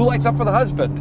lights up for the husband.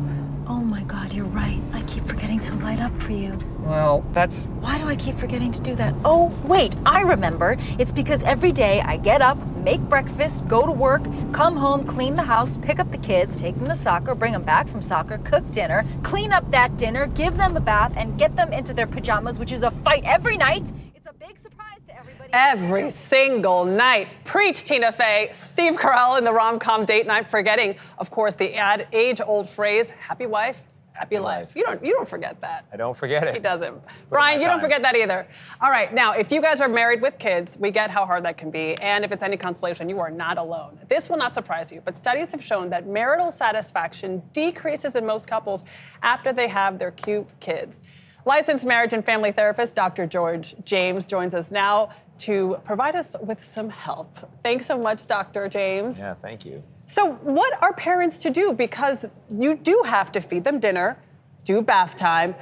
Oh my God, you're right. I keep forgetting to light up for you. Well, that's... Why do I keep forgetting to do that? Oh, wait, I remember. It's because every day I get up, make breakfast, go to work, come home, clean the house, pick up the kids, take them to soccer, bring them back from soccer, cook dinner, clean up that dinner, give them a bath, and get them into their pajamas, which is a fight every night. It's a big surprise to everybody. Every single night. Preach, Tina Fey. Steve Carell in the rom-com date night, forgetting, of course, the age-old phrase, happy wife, happy life. You don't forget that. I don't forget it. He doesn't. Brian, you don't forget that either. All right, now, if you guys are married with kids, we get how hard that can be, and if it's any consolation, you are not alone. This will not surprise you, but studies have shown that marital satisfaction decreases in most couples after they have their cute kids. Licensed marriage and family therapist Dr. George James joins us now to provide us with some help. Thanks so much, Dr. James. Yeah, thank you. So what are parents to do? Because you do have to feed them dinner, do bath time,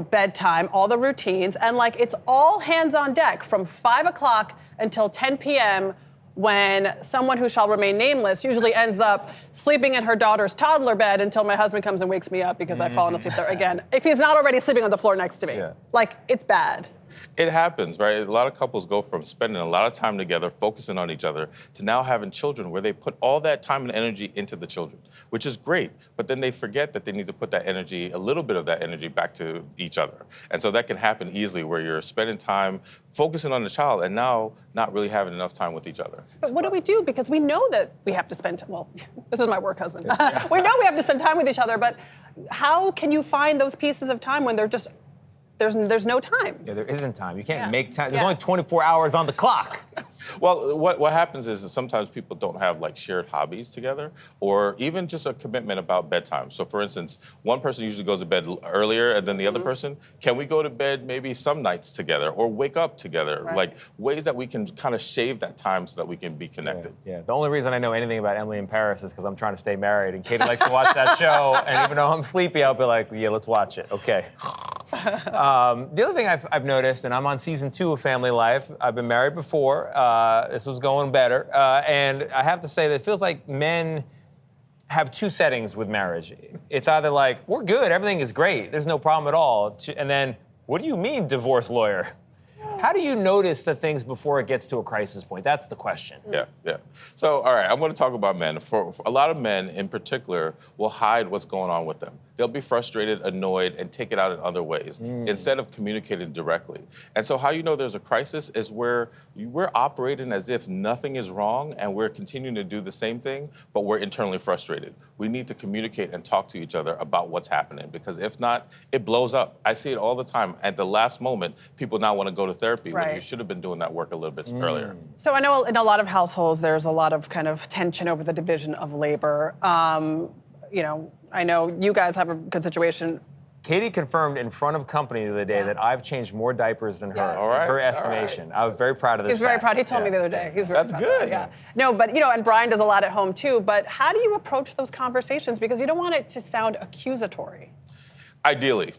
bedtime, all the routines, and it's all hands on deck from 5 o'clock until 10 p.m. when someone who shall remain nameless usually ends up sleeping in her daughter's toddler bed until my husband comes and wakes me up because I've fallen asleep there again. If he's not already sleeping on the floor next to me. Yeah. It's bad. It happens, right? A lot of couples go from spending a lot of time together, focusing on each other, to now having children where they put all that time and energy into the children, which is great. But then they forget that they need to put that energy, a little bit of that energy, back to each other. And so that can happen easily where you're spending time focusing on the child and now not really having enough time with each other. But what do we do? Because we know that we have to spend, well, this is my work husband. We know we have to spend time with each other, but how can you find those pieces of time when they're just, there's no time? Yeah, there isn't time. You can't make time. There's only 24 hours on the clock. Well, what happens is that sometimes people don't have shared hobbies together or even just a commitment about bedtime. So for instance, one person usually goes to bed earlier and then the other person, can we go to bed maybe some nights together or wake up together? Right. Ways that we can kind of shave that time so that we can be connected. Yeah. The only reason I know anything about Emily in Paris is because I'm trying to stay married and Katie likes to watch that show. And even though I'm sleepy, I'll be like, yeah, let's watch it. Okay. The other thing I've noticed, and I'm on season 2 of Family Life, I've been married before. This was going better. And I have to say that it feels like men have 2 settings with marriage. It's either we're good, everything is great, there's no problem at all. And then, what do you mean, divorce lawyer? How do you notice the things before it gets to a crisis point? That's the question. Yeah. So, all right, I'm going to talk about men. For a lot of men in particular will hide what's going on with them. They'll be frustrated, annoyed, and take it out in other ways instead of communicating directly. And so how you know there's a crisis is where we're operating as if nothing is wrong and we're continuing to do the same thing, but we're internally frustrated. We need to communicate and talk to each other about what's happening because if not, it blows up. I see it all the time. At the last moment, people now want to go to therapy when you should have been doing that work a little bit earlier. So I know in a lot of households, there's a lot of kind of tension over the division of labor. I know you guys have a good situation. Katie confirmed in front of company the other day that I've changed more diapers than her, All right, her estimation. I was very proud of this. He's very fact. proud. He told me the other day. He's very That's proud. good. Yeah. No, but and Brian does a lot at home too. But how do you approach those conversations? Because you don't want it to sound accusatory. Ideally,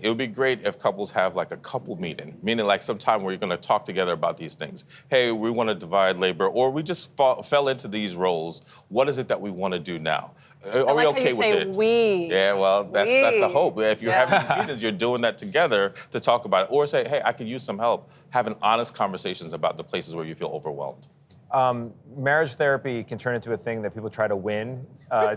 it would be great if couples have a couple meeting, meaning some time where you're going to talk together about these things. Hey, we want to divide labor, or we just fell into these roles. What is it that we want to do now? Are we okay with it? We. Yeah, well, that's the hope. If you're having these meetings, you're doing that together to talk about it, or say, hey, I could use some help. Having honest conversations about the places where you feel overwhelmed. Marriage therapy can turn into a thing that people try to win.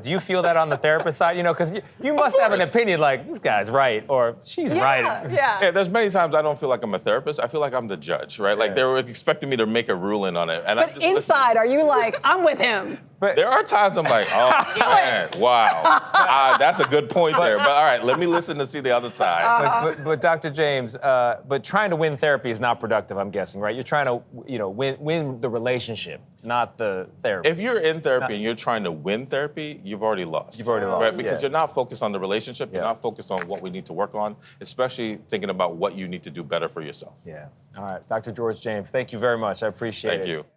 Do you feel that on the therapist side? Because you must have an opinion this guy's right or she's right. Yeah. There's many times I don't feel like I'm a therapist. I feel like I'm the judge, right? They were expecting me to make a ruling on it. And But I'm just inside, are you I'm with him? There are times I'm like, oh, man, wow. That's a good point there. But all right, let me listen to see the other side. But Dr. James, but trying to win therapy is not productive, I'm guessing, right? You're trying to, win the relationship, not the therapy. If you're in therapy and you're trying to win therapy, you've already lost. You've already lost, right? Because you're not focused on the relationship. You're not focused on what we need to work on, especially thinking about what you need to do better for yourself. Yeah. All right, Dr. George James, thank you very much. I appreciate it. Thank you.